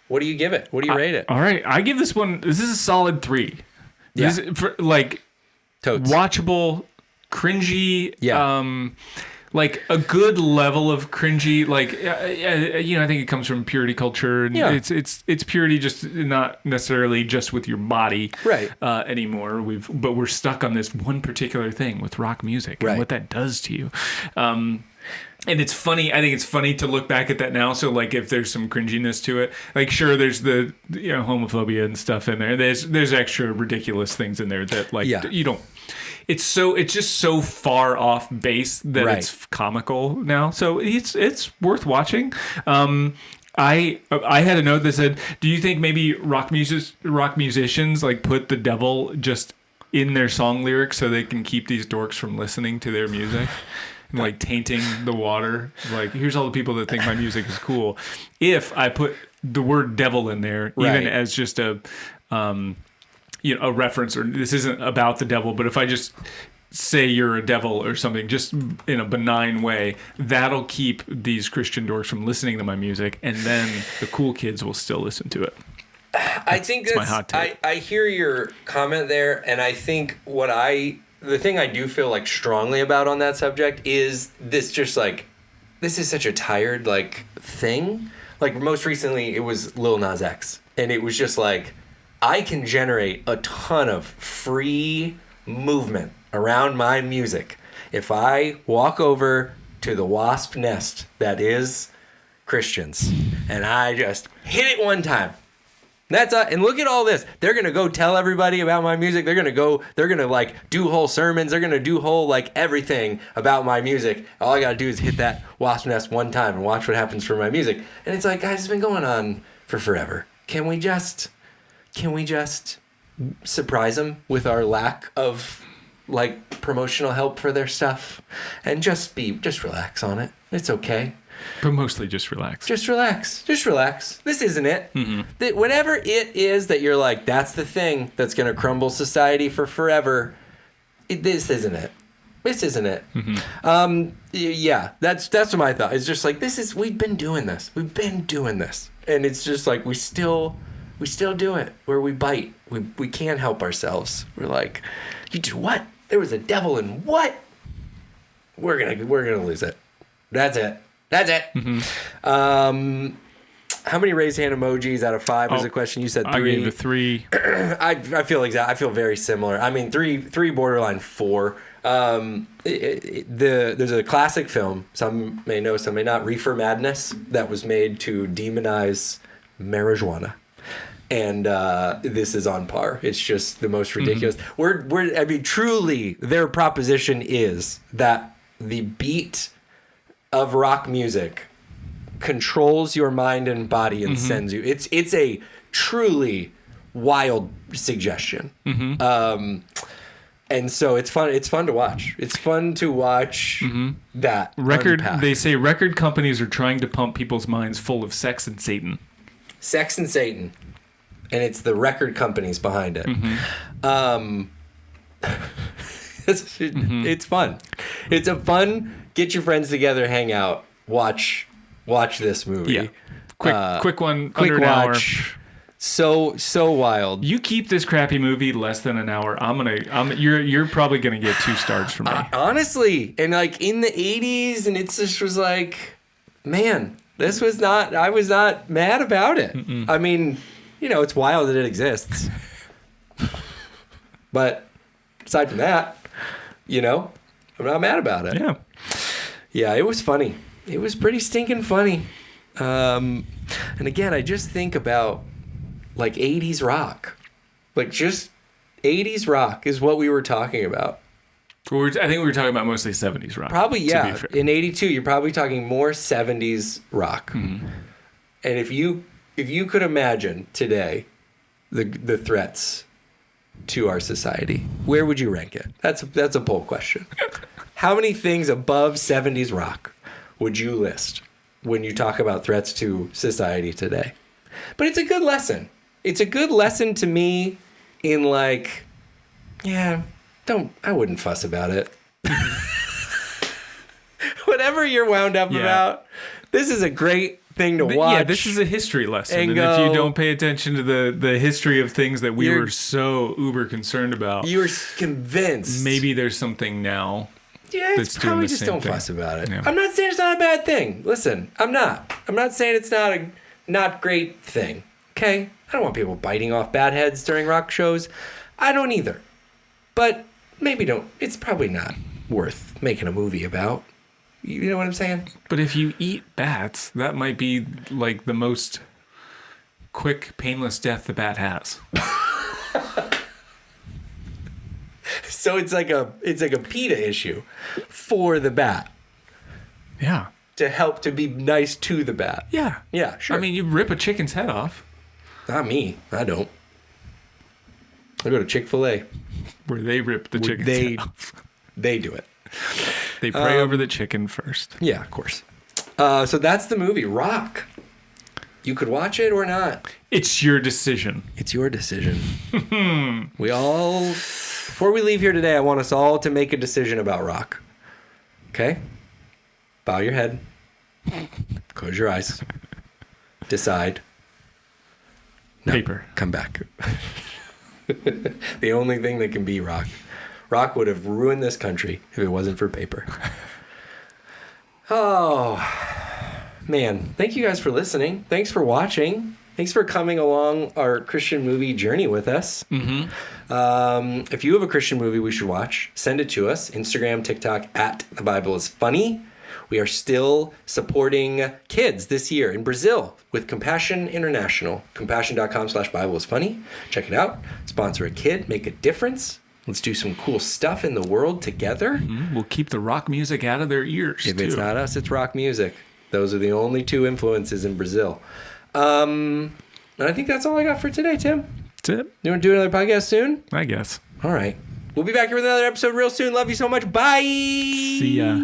What do you give it? What do you rate it? All right, I give this is a solid 3. Yeah. This is totes. Watchable, cringy. Yeah. Like a good level of cringy. Like I think it comes from purity culture. And it's purity, just not necessarily just with your body, right? Anymore. But we're stuck on this one particular thing with rock music and what that does to you. And it's funny. I think it's funny to look back at that now. So, like, if there's some cringiness to it, like, sure, there's the homophobia and stuff in there. There's extra ridiculous things in there that, like, you don't. It's just so far off base that it's comical now. So it's worth watching. I had a note that said, "Do you think maybe rock musicians like put the devil just in their song lyrics so they can keep these dorks from listening to their music. And like tainting the water. Like, here's all the people that think my music is cool. If I put the word devil in there, even as just a a reference, or this isn't about the devil, but if I just say you're a devil or something, just in a benign way, that'll keep these Christian dorks from listening to my music, and then the cool kids will still listen to it. I think that's my hot take. I hear your comment there, and I think the thing I do feel like strongly about on that subject is this just like, this is such a tired like thing. Like most recently it was Lil Nas X, and it was just like, I can generate a ton of free movement around my music if I walk over to the wasp nest that is Christians and I just hit it one time. And look at all this. They're going to go tell everybody about my music. They're going to like do whole sermons. They're going to do whole like everything about my music. All I got to do is hit that wasp nest one time and watch what happens for my music. And it's like, guys, it's been going on for forever. Can we just surprise them with our lack of like promotional help for their stuff and just relax on it? It's okay. But mostly just relax. Just relax. This isn't it. Mm-hmm. Whatever it is that you're like, that's the thing that's going to crumble society for forever. This isn't it. Mm-hmm. Yeah, that's my thought. It's just like, we've been doing this. And it's just like, we still do it where we bite. We can't help ourselves. We're like, you do what? There was a devil in what? We're gonna lose it. That's it. Mm-hmm. How many raised hand emojis out of 5 was the question? You said 3. I gave a 3. I feel very similar. I mean, 3 borderline 4. There's a classic film, some may know, some may not, Reefer Madness, that was made to demonize marijuana. And this is on par. It's just the most ridiculous. Mm-hmm. Truly, their proposition is that the beat of rock music controls your mind and body and sends you. It's a truly wild suggestion. Mm-hmm. And so it's fun. It's fun to watch. That unpack. They say record companies are trying to pump people's minds full of sex and Satan. Sex and Satan. And it's the record companies behind it. Mm-hmm. It's fun. It's a fun, get your friends together, hang out, watch this movie. Yeah. Quick one, Quick under watch. So wild. You keep this crappy movie less than an hour, you're probably gonna get 2 stars from me. Honestly, and like in the 80s, and it just was like, man, I was not mad about it. Mm-mm. I mean, it's wild that it exists. But aside from that, I'm not mad about it. Yeah. Yeah, it was funny. It was pretty stinking funny. And again, I just think about like 80s rock. Like just 80s rock is what we were talking about. I think we were talking about mostly 70s rock. Probably, yeah. In 82, you're probably talking more 70s rock. Mm-hmm. And if you could imagine today the threats to our society, where would you rank it? That's a poll question. How many things above 70s rock would you list when you talk about threats to society today? But it's a good lesson. It's a good lesson to me in like, I wouldn't fuss about it. Whatever you're wound up about, this is a great thing to watch. Yeah, this is a history lesson. And if you don't pay attention to the history of things that we were so uber concerned about, you were convinced. Maybe there's something now. Yeah, it's probably just don't fuss about it. Yeah. I'm not saying it's not a bad thing. Listen, I'm not saying it's not a not great thing. Okay? I don't want people biting off bad heads during rock shows. I don't either. But maybe don't. It's probably not worth making a movie about. You know what I'm saying? But if you eat bats, that might be like the most quick, painless death the bat has. So it's like a PETA issue for the bat. Yeah. To help to be nice to the bat. Yeah. Yeah, sure. I mean, you rip a chicken's head off. Not me. I don't. I go to Chick-fil-A. Where they rip the chicken off. They do it. They pray over the chicken first. Yeah, of course. So that's the movie, Rock. You could watch it or not. It's your decision. It's your decision. Before we leave here today, I want us all to make a decision about Rock. Okay? Bow your head. Close your eyes. Decide. No, Paper. Come back. The only thing that can be Rock. Rock would have ruined this country if it wasn't for paper. Oh, man. Thank you guys for listening. Thanks for watching. Thanks for coming along our Christian movie journey with us. Mm-hmm. If you have a Christian movie we should watch, send it to us. Instagram, TikTok, @TheBibleIsFunny. We are still supporting kids this year in Brazil with Compassion International. Compassion.com/BibleIsFunny. Check it out. Sponsor a kid. Make a difference. Let's do some cool stuff in the world together. Mm-hmm. We'll keep the rock music out of their ears, If it's not us, it's rock music. Those are the only two influences in Brazil. And I think that's all I got for today, Tim. That's it. You want to do another podcast soon? I guess. All right. We'll be back here with another episode real soon. Love you so much. Bye. See ya.